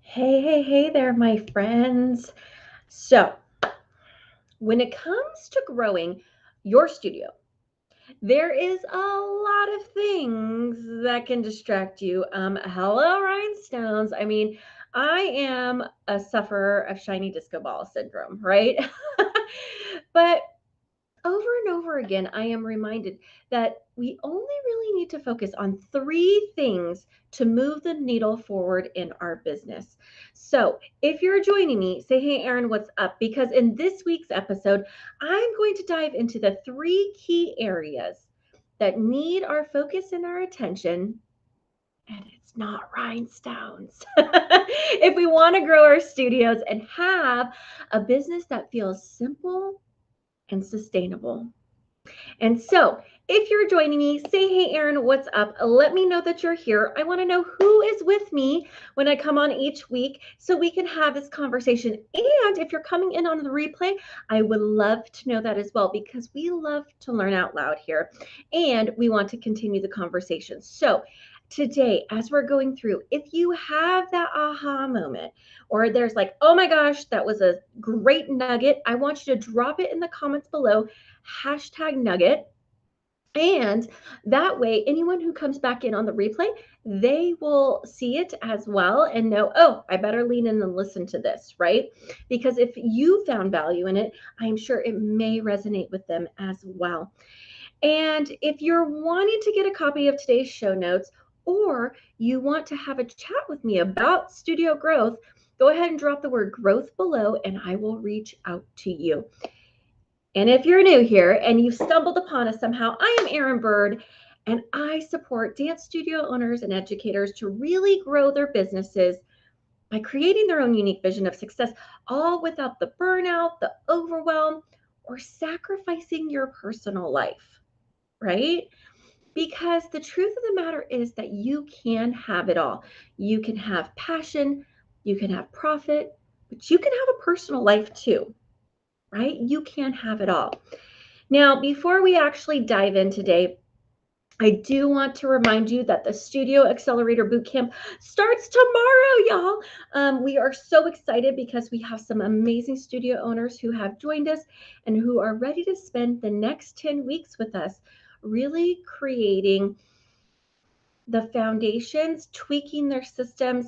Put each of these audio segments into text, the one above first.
Hey there, my friends. So, when it comes to growing your studio, there is a lot of things that can distract you. Hello, rhinestones. I am a sufferer of shiny disco ball syndrome, right? But over and over again, I am reminded that we only really need to focus on three things to move the needle forward in our business. So, if you're joining me, say, hey, Erin, what's up? Because in this week's episode, I'm going to dive into the three key areas that need our focus and our attention. And it's not rhinestones. If we want to grow our studios and have a business that feels simple and sustainable. And so, if you're joining me, say, hey, Erin, what's up? Let me know that you're here. I want to know who is with me when I come on each week so we can have this conversation. And if you're coming in on the replay, I would love to know that as well because we love to learn out loud here and we want to continue the conversation. So, today, as we're going through, if you have that aha moment, or there's like, oh my gosh, that was a great nugget, I want you to drop it in the comments below #nugget. And that way, anyone who comes back in on the replay, they will see it as well and know, oh, I better lean in and listen to this, right? Because if you found value in it, I'm sure it may resonate with them as well. And if you're wanting to get a copy of today's show notes, or you want to have a chat with me about studio growth, go ahead and drop the word growth below and I will reach out to you. And if you're new here and you've stumbled upon us somehow, I am Erin Bird and I support dance studio owners and educators to really grow their businesses by creating their own unique vision of success, all without the burnout, the overwhelm, or sacrificing your personal life, right? Because the truth of the matter is that you can have it all. You can have passion, you can have profit, but you can have a personal life too, right? You can have it all. Now, before we actually dive in today, I do want to remind you that the Studio Accelerator Bootcamp starts tomorrow, y'all. We are so excited because we have some amazing studio owners who have joined us and who are ready to spend the next 10 weeks with us, really creating the foundations, tweaking their systems,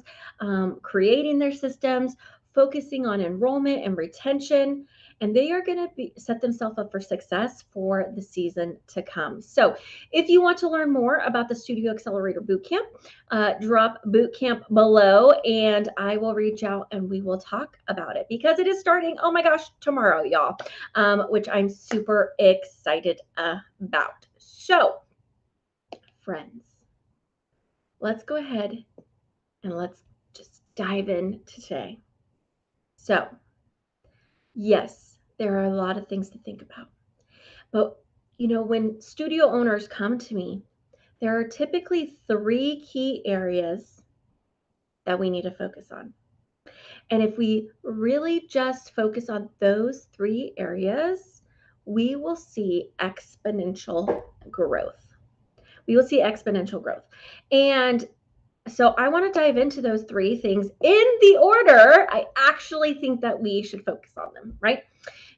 creating their systems, focusing on enrollment and retention, and they are going to set themselves up for success for the season to come. So if you want to learn more about the Studio Accelerator Bootcamp, drop Bootcamp below and I will reach out and we will talk about it because it is starting, oh my gosh, tomorrow, y'all, which I'm super excited about. So, friends, let's go ahead and let's just dive in today. So, yes, there are a lot of things to think about. But, when studio owners come to me, there are typically three key areas that we need to focus on. And if we really just focus on those three areas, we will see exponential growth. We will see exponential growth. And so I want to dive into those three things in the order I actually think that we should focus on them, right?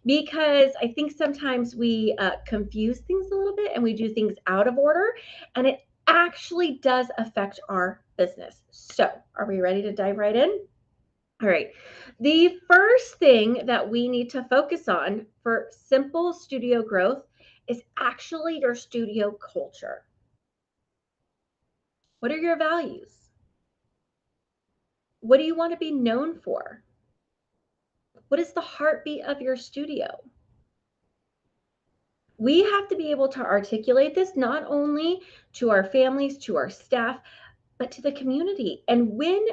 Because I think sometimes we confuse things a little bit and we do things out of order, and it actually does affect our business. So, are we ready to dive right in? All right. The first thing that we need to focus on for simple studio growth is actually your studio culture. What are your values? What do you want to be known for? What is the heartbeat of your studio? We have to be able to articulate this not only to our families, to our staff, but to the community. And when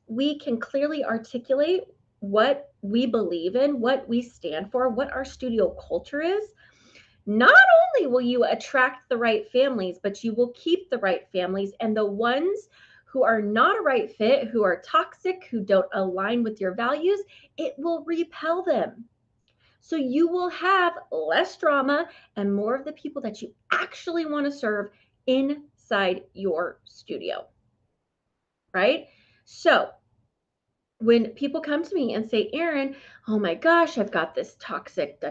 we can clearly articulate what we believe in, what we stand for, what our studio culture is, not only will you attract the right families, but you will keep the right families. And the ones who are not a right fit, who are toxic, who don't align with your values, it will repel them. So you will have less drama and more of the people that you actually want to serve inside your studio, right? So when people come to me and say, Erin, oh my gosh, I've got this toxic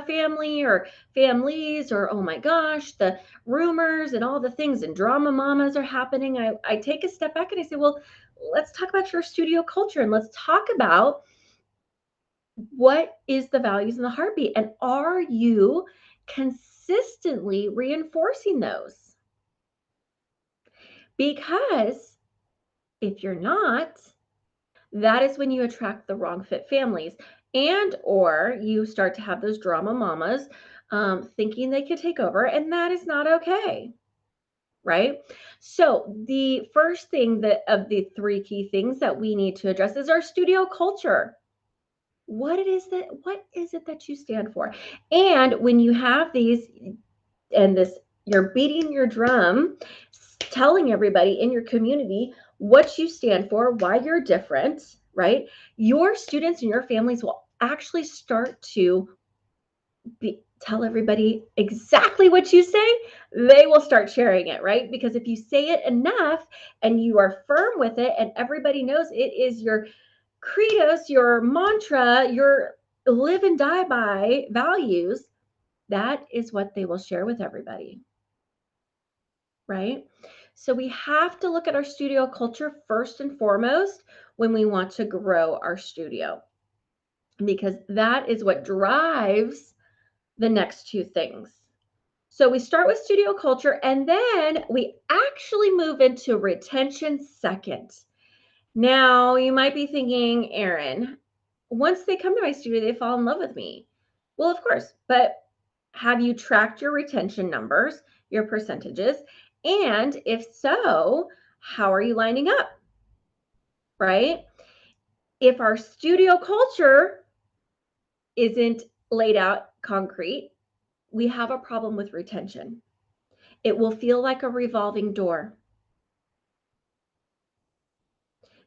family or families, or oh my gosh, the rumors and all the things and drama mamas are happening. I take a step back and I say, well, let's talk about your studio culture and let's talk about what is the values and the heartbeat. And are you consistently reinforcing those? Because if you're not, that is when you attract the wrong fit families, and or you start to have those drama mamas thinking they could take over, and that is not okay, right? So the first thing that of the three key things that we need to address is our studio culture. What is it that you stand for? And when you have these and this, you're beating your drum, telling everybody in your community what you stand for, why you're different, right? Your students and your families will actually start to tell everybody exactly what you say. They will start sharing it, right? Because if you say it enough and you are firm with it and everybody knows it is your credos, your mantra, your live and die by values, that is what they will share with everybody, right? So we have to look at our studio culture first and foremost when we want to grow our studio, because that is what drives the next two things. So we start with studio culture and then we actually move into retention second. Now, you might be thinking, Erin, once they come to my studio, they fall in love with me. Well, of course, but have you tracked your retention numbers, your percentages? And if so, how are you lining up? Right? If our studio culture isn't laid out concrete, we have a problem with retention. It will feel like a revolving door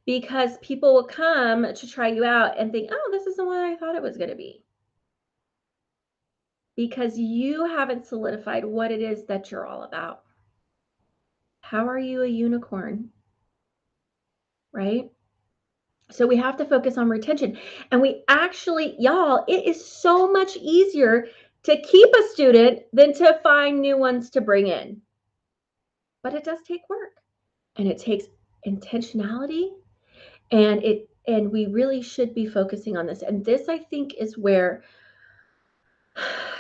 because people will come to try you out and think, oh, this isn't what I thought it was going to be. Because you haven't solidified what it is that you're all about. How are you a unicorn? Right? So we have to focus on retention. And we actually, y'all, it is so much easier to keep a student than to find new ones to bring in. But it does take work and it takes intentionality, and we really should be focusing on this. And this, I think, is where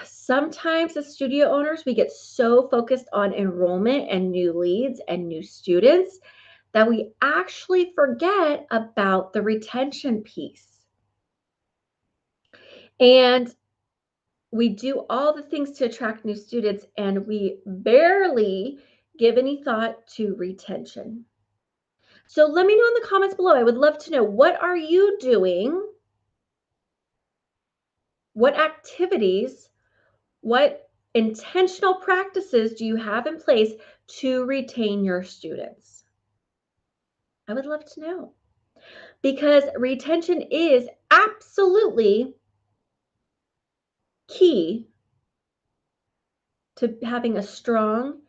sometimes as studio owners, we get so focused on enrollment and new leads and new students that we actually forget about the retention piece. And we do all the things to attract new students, and we barely give any thought to retention. So let me know in the comments below. I would love to know, what are you doing? What activities, what intentional practices do you have in place to retain your students? I would love to know, because retention is absolutely key to having a strong,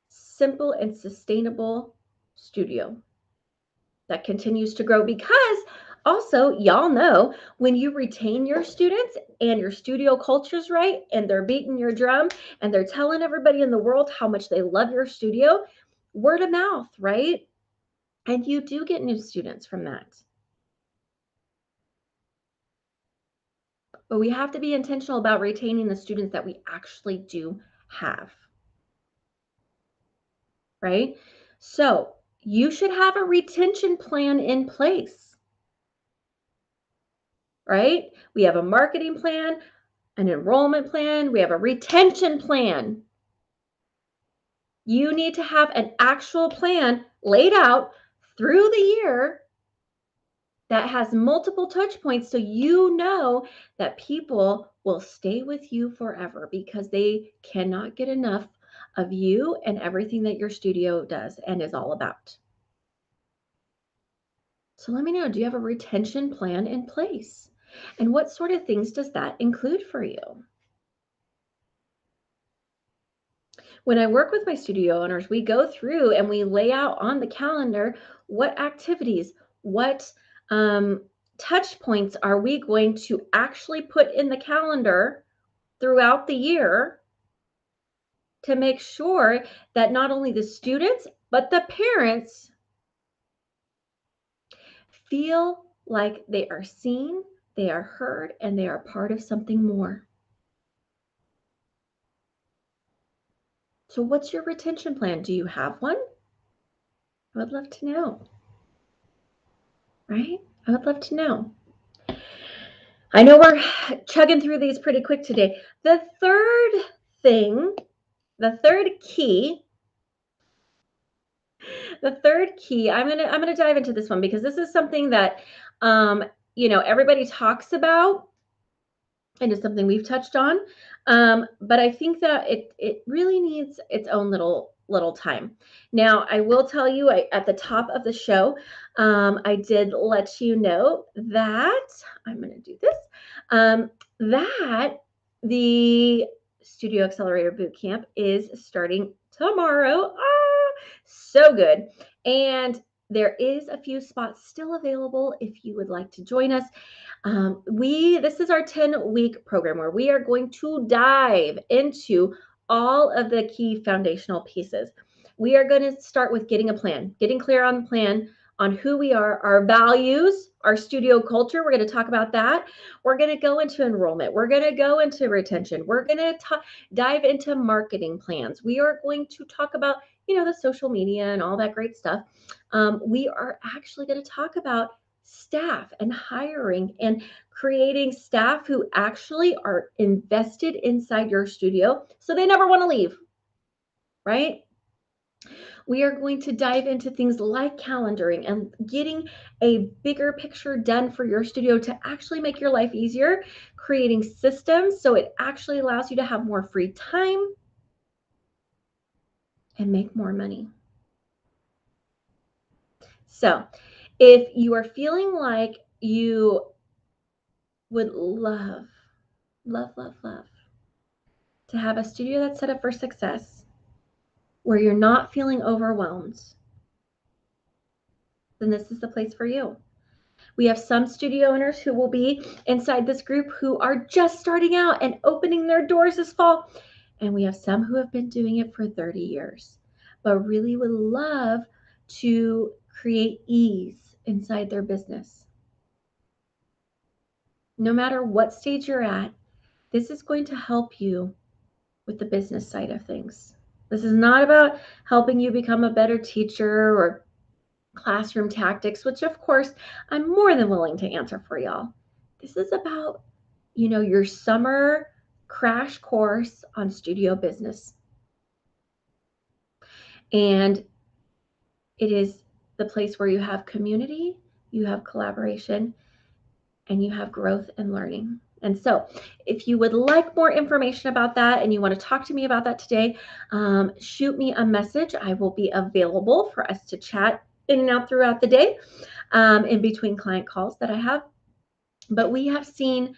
simple, and sustainable studio that continues to grow. Because also, y'all know, when you retain your students and your studio culture's right and they're beating your drum and they're telling everybody in the world how much they love your studio, word of mouth, right? And you do get new students from that. But we have to be intentional about retaining the students that we actually do have, right? So you should have a retention plan in place, right? We have a marketing plan, an enrollment plan, we have a retention plan. You need to have an actual plan laid out through the year that has multiple touch points, so you know that people will stay with you forever because they cannot get enough of you and everything that your studio does and is all about. So let me know, do you have a retention plan in place? And what sort of things does that include for you? When I work with my studio owners, we go through and we lay out on the calendar what activities, what touch points are we going to actually put in the calendar throughout the year to make sure that not only the students, but the parents feel like they are seen, they are heard, and they are part of something more. So what's your retention plan? Do you have one? I would love to know, right? I would love to know. I know we're chugging through these pretty quick today. The third key, I'm gonna dive into this one because this is something that everybody talks about and it's something we've touched on. But I think that it really needs its own little time. Now, I will tell you at the top of the show, I did let you know that I'm going to do this, that the Studio Accelerator Bootcamp is starting tomorrow. So good. And there is a few spots still available if you would like to join us. This is our 10-week program where we are going to dive into all of the key foundational pieces. We are going to start with getting a plan, getting clear on the plan, on who we are, our values, our studio culture. We're going to talk about that. We're going to go into enrollment. We're going to go into retention. We're going to dive into marketing plans. We are going to talk about, the social media and all that great stuff. We are actually going to talk about staff and hiring and creating staff who actually are invested inside your studio so they never want to leave, right? We are going to dive into things like calendaring and getting a bigger picture done for your studio to actually make your life easier, creating systems so it actually allows you to have more free time and make more money. So if you are feeling like you would love to have a studio that's set up for success, where you're not feeling overwhelmed, then this is the place for you. We have some studio owners who will be inside this group who are just starting out and opening their doors this fall. And we have some who have been doing it for 30 years, but really would love to create ease inside their business. No matter what stage you're at, this is going to help you with the business side of things. This is not about helping you become a better teacher or classroom tactics, which of course I'm more than willing to answer for y'all. This is about, your summer crash course on studio business. And it is the place where you have community, you have collaboration, and you have growth and learning. And so if you would like more information about that and you want to talk to me about that today, shoot me a message. I will be available for us to chat in and out throughout the day, in between client calls that I have. But we have seen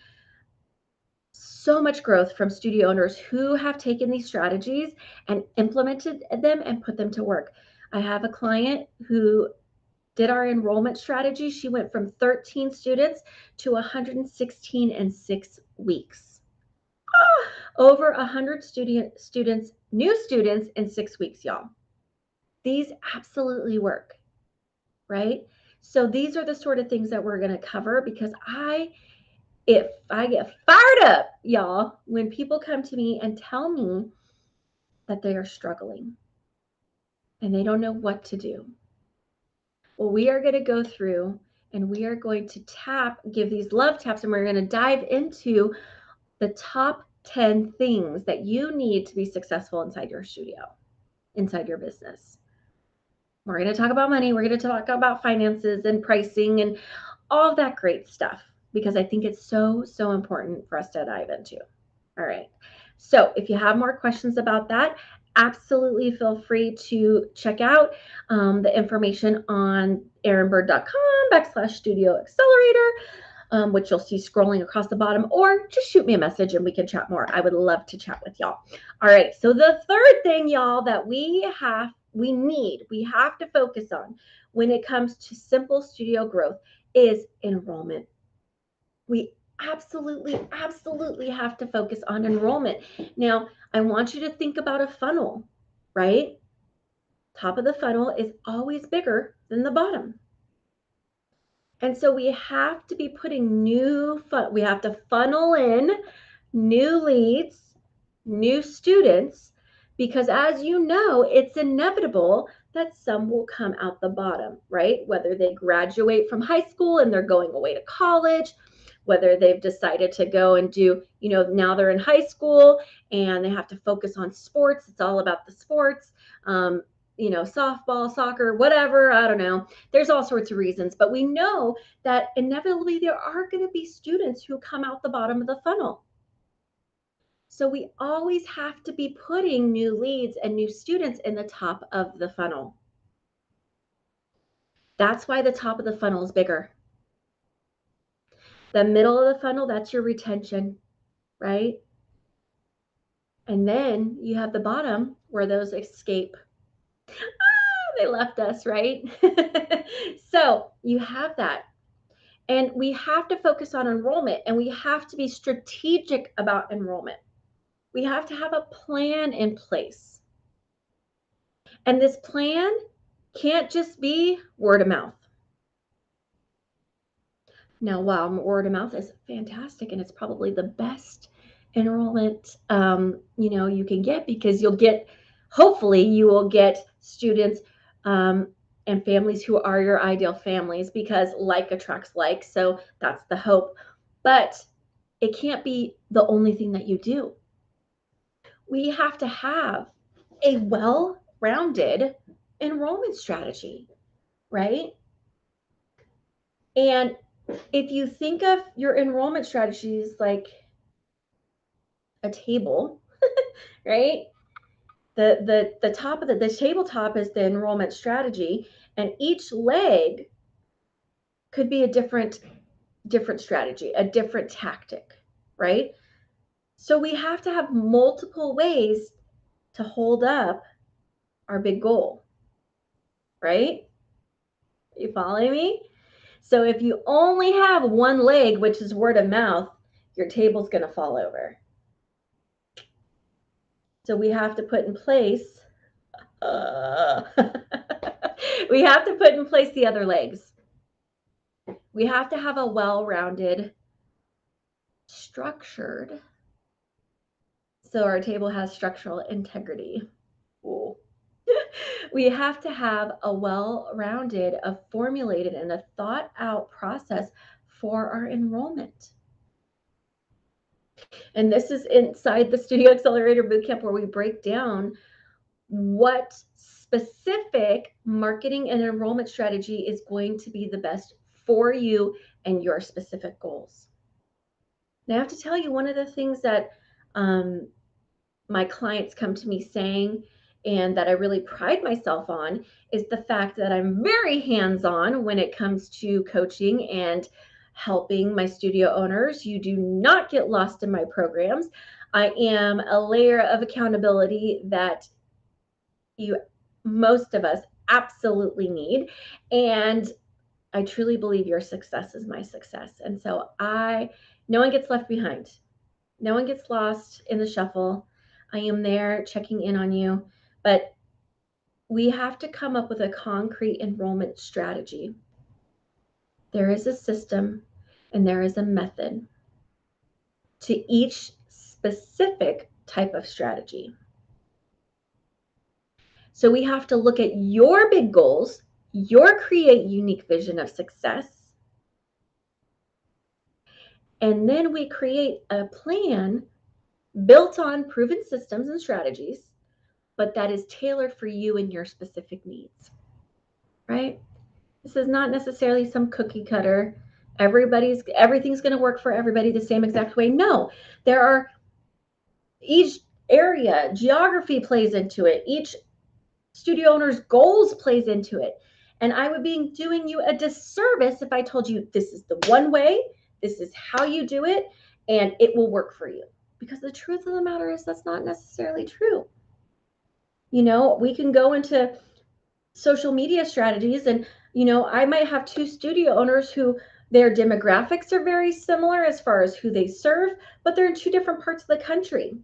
so much growth from studio owners who have taken these strategies and implemented them and put them to work. I have a client who did our enrollment strategy. She went from 13 students to 116 in 6 weeks. Over 100 students, new students in 6 weeks, y'all. These absolutely work, right? So these are the sort of things that we're going to cover because if I get fired up, y'all, when people come to me and tell me that they are struggling and they don't know what to do. Well, we are going to go through and we are going to give these love taps, and we're going to dive into the top 10 things that you need to be successful inside your studio, inside your business. We're going to talk about money. We're going to talk about finances and pricing and all of that great stuff, because I think it's so, so important for us to dive into. All right. So if you have more questions about that, absolutely feel free to check out the information on erinbird.com/studio accelerator, which you'll see scrolling across the bottom, or just shoot me a message and we can chat more. I would love to chat with y'all. All right. So the third thing, y'all, that we have to focus on when it comes to simple studio growth is enrollment. We absolutely have to focus on enrollment. Now, I want you to think about a funnel, right? Top of the funnel is always bigger than the bottom. And so we have to be putting we have to funnel in new leads, new students, because as you know, it's inevitable that some will come out the bottom, right? Whether they graduate from high school and they're going away to college, whether they've decided to go and do, now they're in high school and they have to focus on sports. It's all about the sports, softball, soccer, whatever. I don't know. There's all sorts of reasons, but we know that inevitably there are going to be students who come out the bottom of the funnel. So we always have to be putting new leads and new students in the top of the funnel. That's why the top of the funnel is bigger. The middle of the funnel, that's your retention, right? And then you have the bottom where those escape. They left us, right? So you have that. And we have to focus on enrollment, and we have to be strategic about enrollment. We have to have a plan in place. And this plan can't just be word of mouth. Now, while word of mouth is fantastic and it's probably the best enrollment, you can get, because hopefully you will get students and families who are your ideal families, because like attracts like. So that's the hope. But it can't be the only thing that you do. We have to have a well-rounded enrollment strategy, right? And if you think of your enrollment strategies like a table, right? The top of the tabletop is the enrollment strategy, and each leg could be a different strategy, a different tactic, right? So we have to have multiple ways to hold up our big goal, right? You following me? So if you only have one leg, which is word of mouth, your table's going to fall over. So we have to put in place, we have to put in place the other legs. We have to have a well-rounded, structured, so our table has structural integrity. Ooh. We have to have a well-rounded, a formulated, and a thought-out process for our enrollment. And this is inside the Studio Accelerator Bootcamp, where we break down what specific marketing and enrollment strategy is going to be the best for you and your specific goals. Now, I have to tell you, one of the things that my clients come to me saying, and that I really pride myself on, is the fact that I'm very hands-on when it comes to coaching and helping my studio owners. You do not get lost in my programs. I am a layer of accountability that most of us absolutely need. And I truly believe your success is my success. And so no one gets left behind. No one gets lost in the shuffle. I am there checking in on you, but we have to come up with a concrete enrollment strategy. There is a system and there is a method to each specific type of strategy. So we have to look at your big goals, your create unique vision of success, and then we create a plan built on proven systems and strategies, but that is tailored for you and your specific needs, right? This is not necessarily some cookie cutter. Everything's going to work for everybody the same exact way. No, each area, geography plays into it. Each studio owner's goals plays into it. And I would be doing you a disservice if I told you this is the one way, this is how you do it, and it will work for you. Because the truth of the matter is that's not necessarily true. We can go into social media strategies, and I might have two studio owners who Their demographics are very similar as far as who they serve, but they're in two different parts of the country.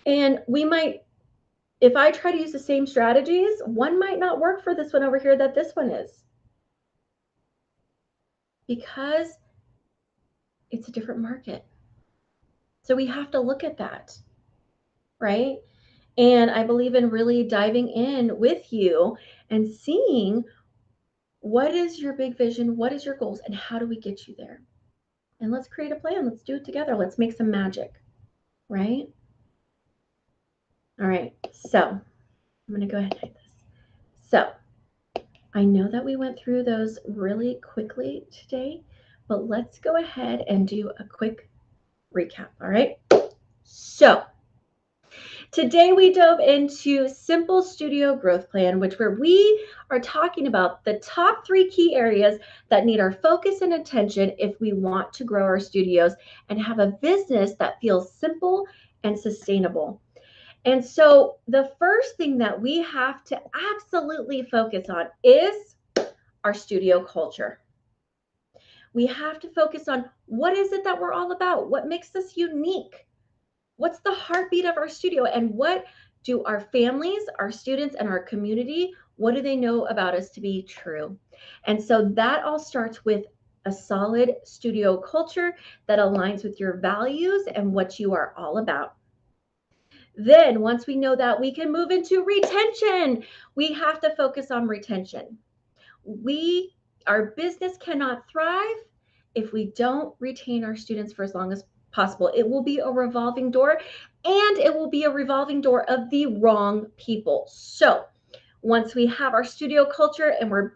And we might, if I try to use the same strategies, one might not work for this one over here that this one is, because it's a different market. So we have to look at that, right? And I believe in really diving in with you and seeing what is your big vision, what is your goals, and how do we get you there? And let's create a plan. Let's do it together. Let's make some magic, right? All right. So I'm going to go ahead and hit this. So I know that we went through those really quickly today, but let's go ahead and do a quick recap. All right. So today we dove into Simple Studio Growth Plan, where we are talking about the top 3 key areas that need our focus and attention if we want to grow our studios and have a business that feels simple and sustainable. And so the first thing that we have to absolutely focus on is our studio culture. We have to focus on what is it that we're all about? What makes us unique? What's the heartbeat of our studio? And what do our families, our students, and our community, what do they know about us to be true? And so that all starts with a solid studio culture that aligns with your values and what you are all about. Then once we know that, we can move into retention. We have to focus on retention. Our business cannot thrive if we don't retain our students for as long as possible. It will be a revolving door, and it will be a revolving door of the wrong people. So once we have our studio culture and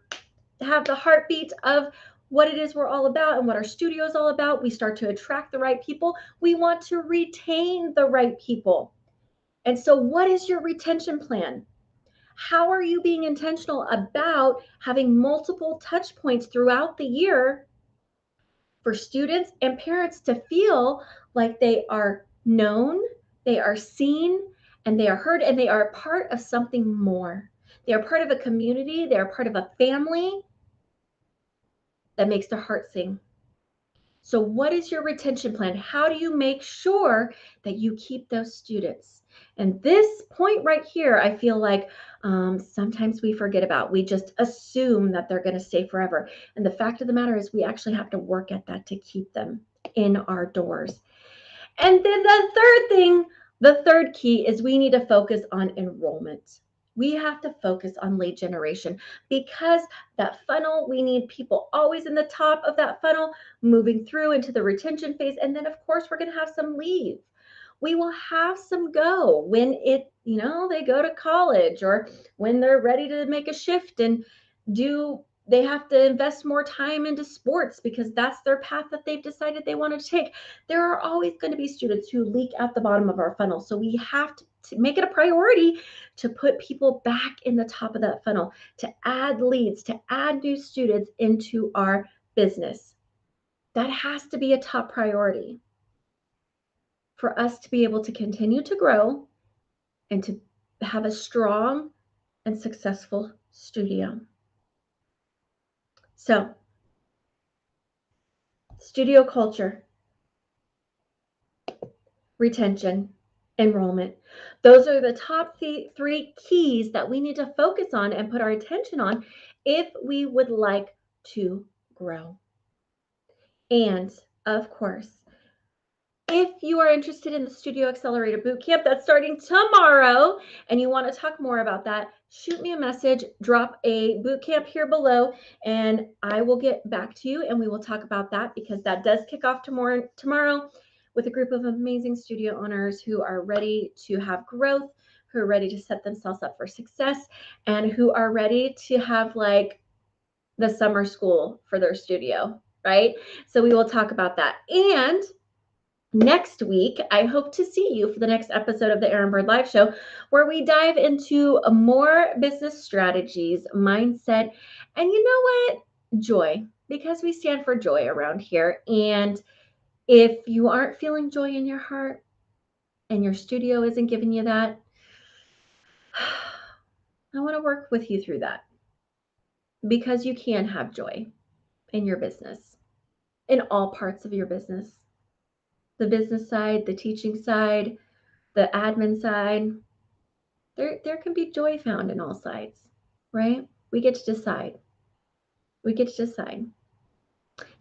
have the heartbeat of what it is we're all about and what our studio is all about, we start to attract the right people. We want to retain the right people. And so what is your retention plan? How are you being intentional about having multiple touch points throughout the year for students and parents to feel like they are known, they are seen, and they are heard, and they are a part of something more? They are part of a community, they are part of a family that makes their heart sing. So what is your retention plan? How do you make sure that you keep those students? And this point right here, I feel like sometimes we forget about. We just assume that they're going to stay forever. And the fact of the matter is we actually have to work at that to keep them in our doors. And then the third key is we need to focus on enrollment. We have to focus on lead generation, because that funnel, we need people always in the top of that funnel moving through into the retention phase. And then of course we're going to have some leave. We will have some go when they go to college, or when they're ready to make a shift and they have to invest more time into sports because that's their path that they've decided they want to take. There are always going to be students who leak at the bottom of our funnel. So we have to make it a priority to put people back in the top of that funnel, to add leads, to add new students into our business. That has to be a top priority for us to be able to continue to grow and to have a strong and successful studio. So, studio culture, retention, enrollment. Those are the top 3 keys that we need to focus on and put our attention on if we would like to grow. And of course, if you are interested in the Studio Accelerator Bootcamp that's starting tomorrow and you want to talk more about that, shoot me a message, drop a bootcamp here below, and I will get back to you and we will talk about that, because that does kick off tomorrow with a group of amazing studio owners who are ready to have growth, who are ready to set themselves up for success, and who are ready to have like the summer school for their studio, right? So we will talk about that. And next week, I hope to see you for the next episode of the Erin Bird Live Show, where we dive into more business strategies, mindset, and you know what? Joy, because we stand for joy around here. And if you aren't feeling joy in your heart and your studio isn't giving you that, I want to work with you through that, because you can have joy. in your business, in all parts of your business. The business side, the teaching side, the admin side. There can be joy found in all sides, right? We get to decide. We get to decide.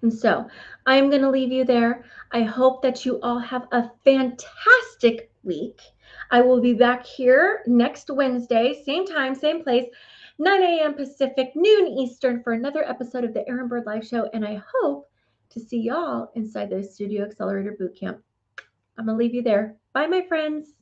And so I'm going to leave you there. I hope that you all have a fantastic week. I will be back here next Wednesday, same time, same place, 9 a.m. Pacific, noon Eastern, for another episode of the Erin Bird Live Show. And I hope to see y'all inside the Studio Accelerator Bootcamp. I'm going to leave you there. Bye, my friends.